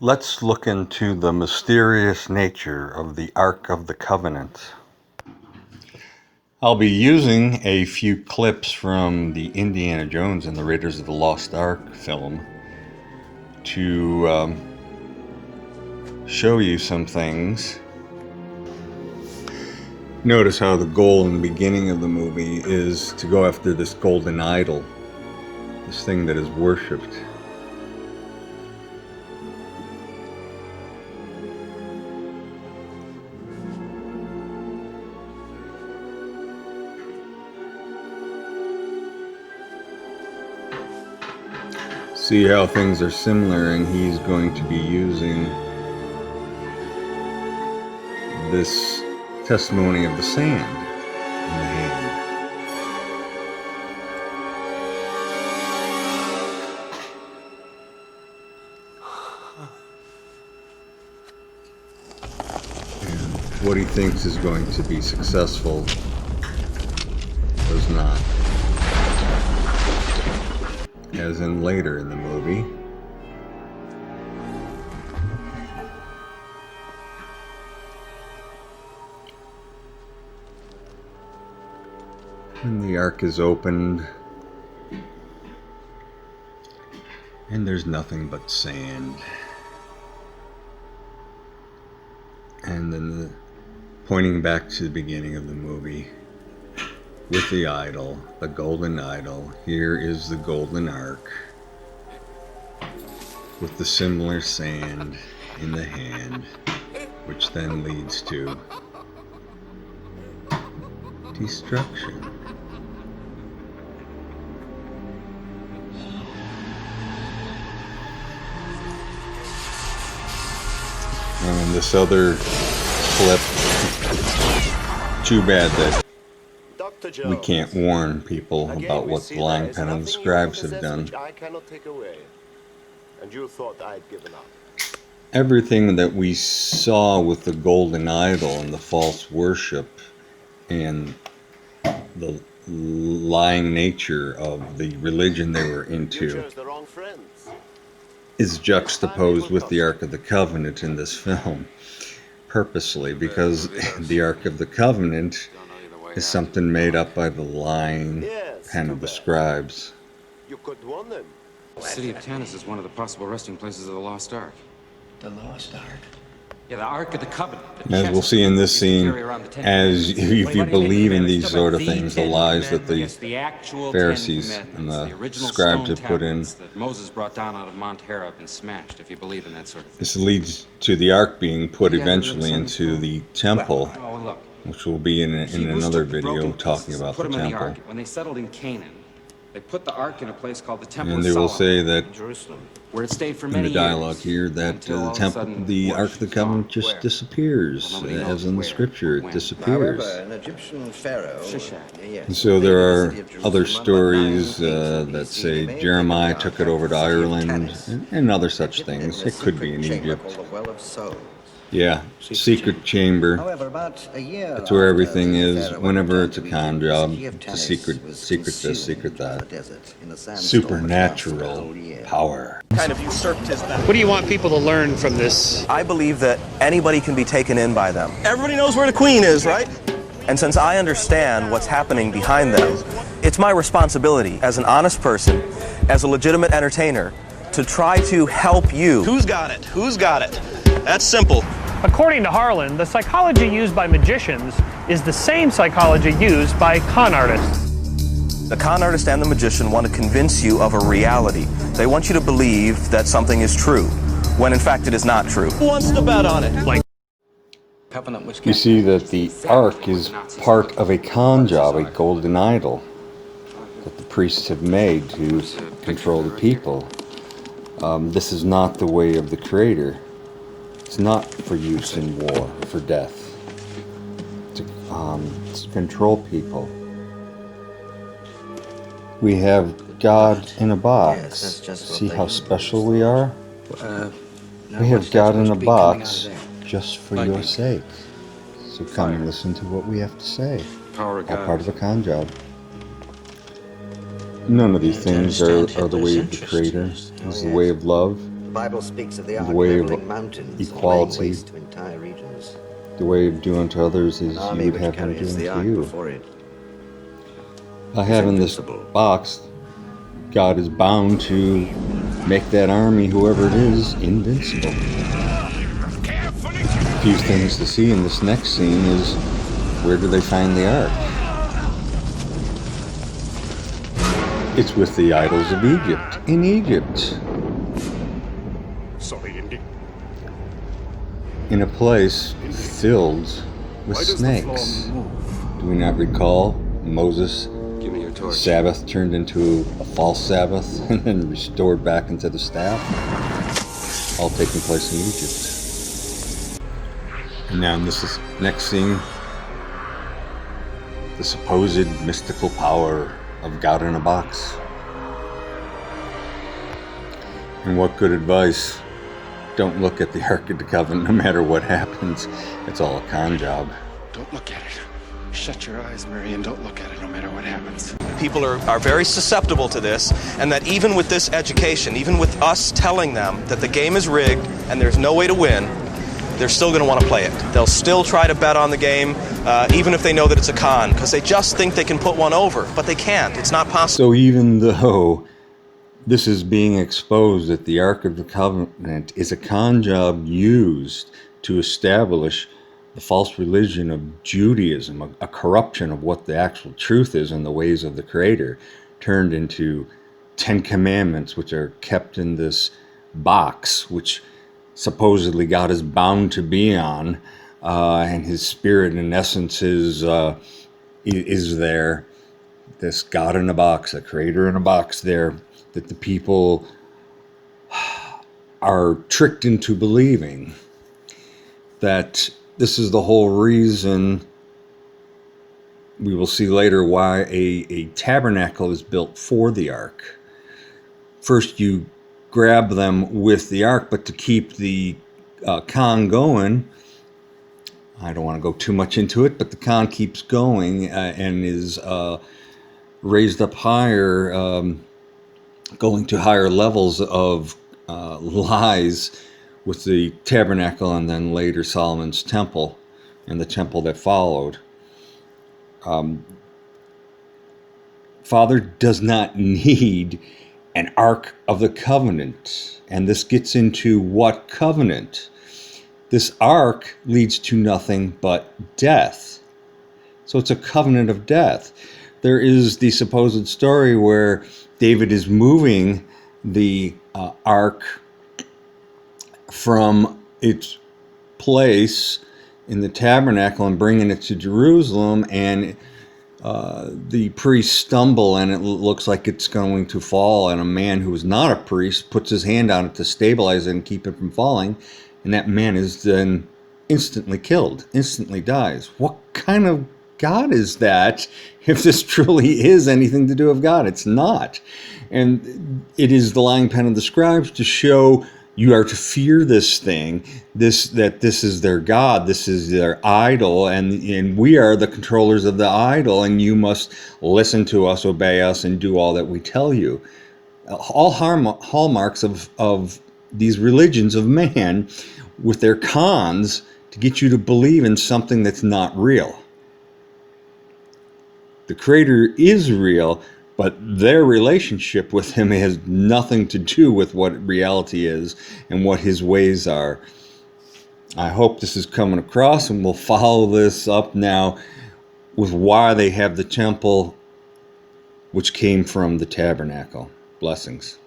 Let's look into the mysterious nature of the Ark of the Covenant. I'll be using a few clips from the Indiana Jones and the Raiders of the Lost Ark film to show you some things. Notice how the goal in the beginning of the movie is to go after this golden idol, this thing that is worshipped. See how things are similar, and he's going to be using this testimony of the sand in the hand. And what he thinks is going to be successful was not. As in later in the movie. When the ark is opened, and there's nothing but sand. And then pointing back to the beginning of the movie, with the idol, the golden idol. Here is the golden ark with the similar sand in the hand, which then leads to destruction. And this other clip, too bad that we can't warn people about what the lying pen and the scribes have done. Everything that we saw with the golden idol and the false worship and the lying nature of the religion they were into is juxtaposed with the Ark of the Covenant in this film, purposely, because the Ark of the Covenant is something made up by the lying pen of the scribes. You could warn them. The city of Tanis is one of the possible resting places of the Lost Ark. The Lost Ark? Yeah, the Ark of the Covenant. As we'll see in this scene, as if you believe in these sort of things, the lies that the Pharisees and the scribes have put in, that Moses brought down out of Mount Horeb and smashed, if you believe in that sort of thing. this leads to the ark being put eventually into the temple, Oh, look. which will be in another video talking about the temple. When they settled in Canaan, they put the Ark in a place called the Temple And of they will Solomon, say that Jerusalem. where it stayed for in many the dialogue years, here that until all the of a temple, sudden, the Ark of the it's Covenant gone. just disappears, Nobody knows as in the where, scripture, it when. disappears. However, an Egyptian pharaoh... Shishak. Yes, And so there are invaded the city of other Jerusalem stories about 9 that BC. say They Jeremiah taken the took Ark it over to the city of Ireland Tanis, and other such hidden things. in a It could be secret in chamber Egypt. called the Well of Souls. Yeah, secret chamber. However, about a year That's where after everything the is. pharaoh Whenever returned it's a to con Egypt, the job, city of it's a Tanis secret was this, secret consumed by that. the desert in a sandstorm that lasted a Supernatural whole year. power. Kind of usurped his back. What do you want people to learn from this? I believe that anybody can be taken in by them. Everybody knows where the queen is, right? And since I understand what's happening behind them, it's my responsibility as an honest person, as a legitimate entertainer, to try to help you. Who's got it? Who's got it? That's simple. According to Harlan, the psychology used by magicians is the same psychology used by con artists. The con artist and the magician want to convince you of a reality. They want you to believe that something is true, when in fact it is not true. Who wants to bet on it? Like, You see that the ark is part of a con job, a golden idol that the priests have made to control the people. This is not the way of the Creator. It's not for use in war, for death. To control people. We have God in a box. Yes, that's just what See they how do. special we are? We have God in a box just for your sake. So come and listen to what we have to say. Power of All God. part of a con job. None of these things are the way of the Creator. It's the way of love. The Bible speaks of the Ark the way of leveling mountains and laying equality, waste to entire regions. the way of doing unto others as An you army would which have him do carries the unto Ark you. before it By is having this invincible. box, God is bound to make that army, whoever it is, invincible. A few things to see in this next scene is, where do they find the Ark? It's with the idols of Egypt, in Egypt. Sorry, Indy. In a place filled with Why does the floor snakes. move? Do we not recall Moses' Give me your torch. Sabbath turned into a false Sabbath and then restored back into the staff? All taking place in Egypt. And now in this next scene, the supposed mystical power of God in a box. And what good advice? Don't look at the Ark of the Covenant no matter what happens. It's all a con job. Don't look at it. Shut your eyes, Mary, and don't look at it no matter what happens. People are very susceptible to this, and that even with this education, even with us telling them that the game is rigged and there's no way to win, they're still going to want to play it. They'll still try to bet on the game, even if they know that it's a con, because they just think they can put one over, but they can't. It's not possible. So even though this is being exposed that the Ark of the Covenant is a con job used to establish the false religion of Judaism, a corruption of what the actual truth is and the ways of the Creator, turned into 10 Commandments, which are kept in this box, which supposedly God is bound to be on, and His Spirit, in essence, is there. This God in a box, a Creator in a box there, that the people are tricked into believing that this is the whole reason. We will see later why a tabernacle is built for the ark. First, you grab them with the ark, but to keep the con going, I don't want to go too much into it, but the con keeps going and is raised up higher, going to higher levels of lies with the tabernacle and then later Solomon's temple and the temple that followed. Father does not need an Ark of the Covenant. And this gets into what covenant? This ark leads to nothing but death. So it's a covenant of death. There is the supposed story where David is moving the ark from its place in the tabernacle and bringing it to Jerusalem, and the priests stumble and it looks like it's going to fall, and a man who is not a priest puts his hand on it to stabilize it and keep it from falling, and that man is then instantly killed, instantly dies. What kind of God is that if this truly is anything to do with God? It's not. And it is the lying pen of the scribes to show you are to fear this thing, that this is their God, this is their idol, and we are the controllers of the idol, and you must listen to us, obey us, and do all that we tell you. All hallmarks of these religions of man with their cons to get you to believe in something that's not real. The Creator is real, but their relationship with Him has nothing to do with what reality is and what His ways are. I hope this is coming across, and we'll follow this up now with why they have the temple, which came from the tabernacle. Blessings.